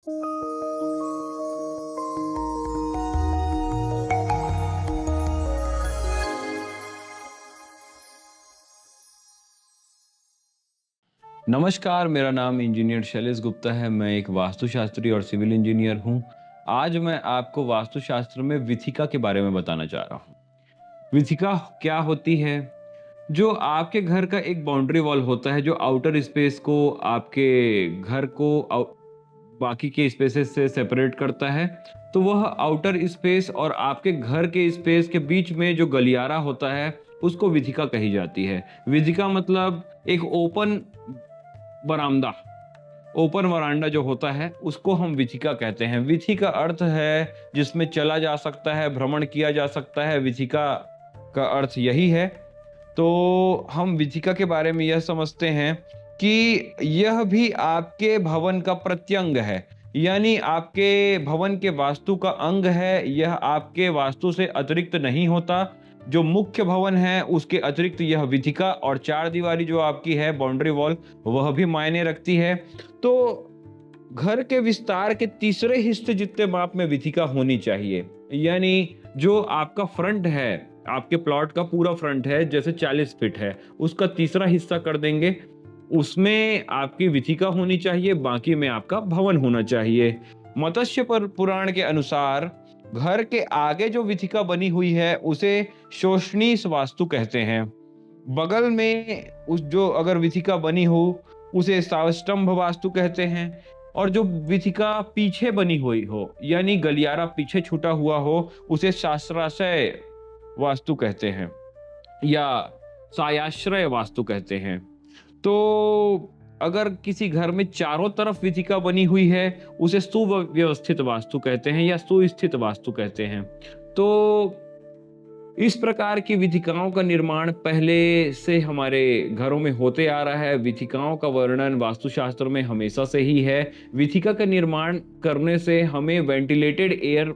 नमस्कार, मेरा नाम इंजीनियर शैलेश गुप्ता है। मैं एक वास्तुशास्त्री और सिविल इंजीनियर हूँ। आज मैं आपको वास्तुशास्त्र में विथिका के बारे में बताना चाह रहा हूँ। विथिका क्या होती है? जो आपके घर का एक बाउंड्री वॉल होता है, जो आउटर स्पेस को आपके घर को बाकी के स्पेसेस से सेपरेट करता है। तो वह आउटर स्पेस और आपके घर के स्पेस के बीच में जो गलियारा होता है, उसको विथिका कही जाती है। विथिका मतलब एक ओपन बरामदा, ओपन वरांडा जो होता है उसको हम विथिका कहते हैं। विथि का अर्थ है जिसमें चला जा सकता है, भ्रमण किया जा सकता है। विथिका का अर्थ यही है। तो हम विथिका के बारे में यह समझते हैं कि यह भी आपके भवन का प्रत्यंग है, यानी आपके भवन के वास्तु का अंग है। यह आपके वास्तु से अतिरिक्त नहीं होता। जो मुख्य भवन है उसके अतिरिक्त यह विथिका और चार दीवारी जो आपकी है बाउंड्री वॉल, वह भी मायने रखती है। तो घर के विस्तार के तीसरे हिस्से जितने माप में विथिका होनी चाहिए, यानी जो आपका फ्रंट है, आपके प्लॉट का पूरा फ्रंट है, जैसे 40 फीट है, उसका तीसरा हिस्सा कर देंगे, उसमें आपकी विथिका होनी चाहिए, बाकी में आपका भवन होना चाहिए। मत्स्य पर पुराण के अनुसार घर के आगे जो विथिका बनी हुई है उसे शोषणीय वास्तु कहते हैं। बगल में उस जो अगर विथिका बनी हो उसे सावस्तंभ वास्तु कहते हैं। और जो विथिका पीछे बनी हुई हो, यानी गलियारा पीछे छूटा हुआ हो, उसे शास्त्राशय वास्तु कहते हैं या सायाश्रय वास्तु कहते हैं। तो अगर किसी घर में चारों तरफ विथिका बनी हुई है, उसे सुव्यवस्थित वास्तु कहते हैं या सुस्थित वास्तु कहते हैं। तो इस प्रकार की विथिकाओं का निर्माण पहले से हमारे घरों में होते आ रहा है। विथिकाओं का वर्णन वास्तुशास्त्र में हमेशा से ही है। विथिका का निर्माण करने से हमें वेंटिलेटेड एयर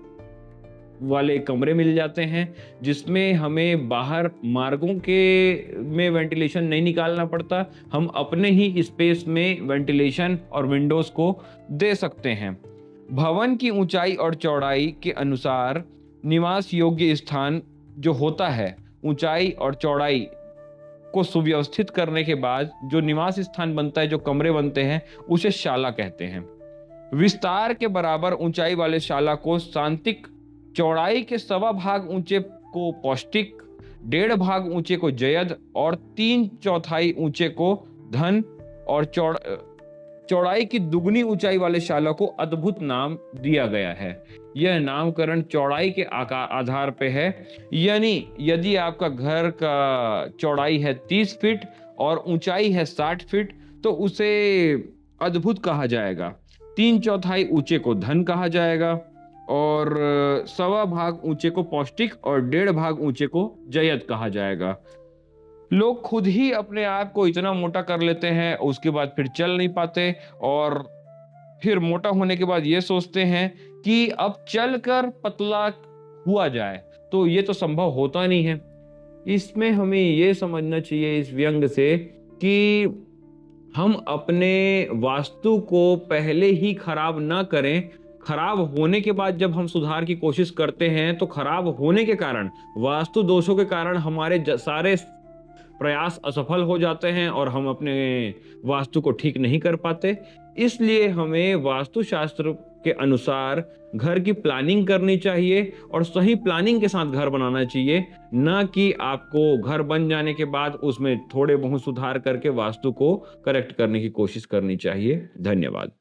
वाले कमरे मिल जाते हैं, जिसमें हमें बाहर मार्गों के में वेंटिलेशन नहीं निकालना पड़ता। हम अपने ही स्पेस में वेंटिलेशन और विंडोज को दे सकते हैं। भवन की ऊंचाई और चौड़ाई के अनुसार निवास योग्य स्थान जो होता है, ऊंचाई और चौड़ाई को सुव्यवस्थित करने के बाद जो निवास स्थान बनता है, जो कमरे बनते हैं, उसे शाला कहते हैं। विस्तार के बराबर ऊंचाई वाले शाला को सांतिक, चौड़ाई के सवा भाग ऊंचे को पौष्टिक, 1.5 भाग ऊंचे को जयद और 3/4 ऊंचे को धन और चौड़ाई की दुगनी ऊंचाई वाले शाला को अद्भुत नाम दिया गया है। यह नामकरण चौड़ाई के आधार पे है, यानी यदि आपका घर का चौड़ाई है 30 फीट और ऊंचाई है 60 फीट, तो उसे अद्भुत कहा जाएगा। 3/4 ऊंचे को धन कहा जाएगा और सवा भाग ऊंचे को पौष्टिक और 1.5 भाग ऊंचे को जयद कहा जाएगा। लोग खुद ही अपने आप को इतना मोटा कर लेते हैं, उसके बाद फिर चल नहीं पाते और फिर मोटा होने के बाद ये सोचते हैं कि अब चलकर पतला हुआ जाए, तो ये तो संभव होता नहीं है। इसमें हमें ये समझना चाहिए इस व्यंग से कि हम अपने वास्तु को पहले ही खराब ना करें। खराब होने के बाद जब हम सुधार की कोशिश करते हैं, तो खराब होने के कारण, वास्तु दोषों के कारण हमारे सारे प्रयास असफल हो जाते हैं और हम अपने वास्तु को ठीक नहीं कर पाते। इसलिए हमें वास्तुशास्त्र के अनुसार घर की प्लानिंग करनी चाहिए और सही प्लानिंग के साथ घर बनाना चाहिए, ना कि आपको घर बन जाने के बाद उसमें थोड़े बहुत सुधार करके वास्तु को करेक्ट करने की कोशिश करनी चाहिए। धन्यवाद।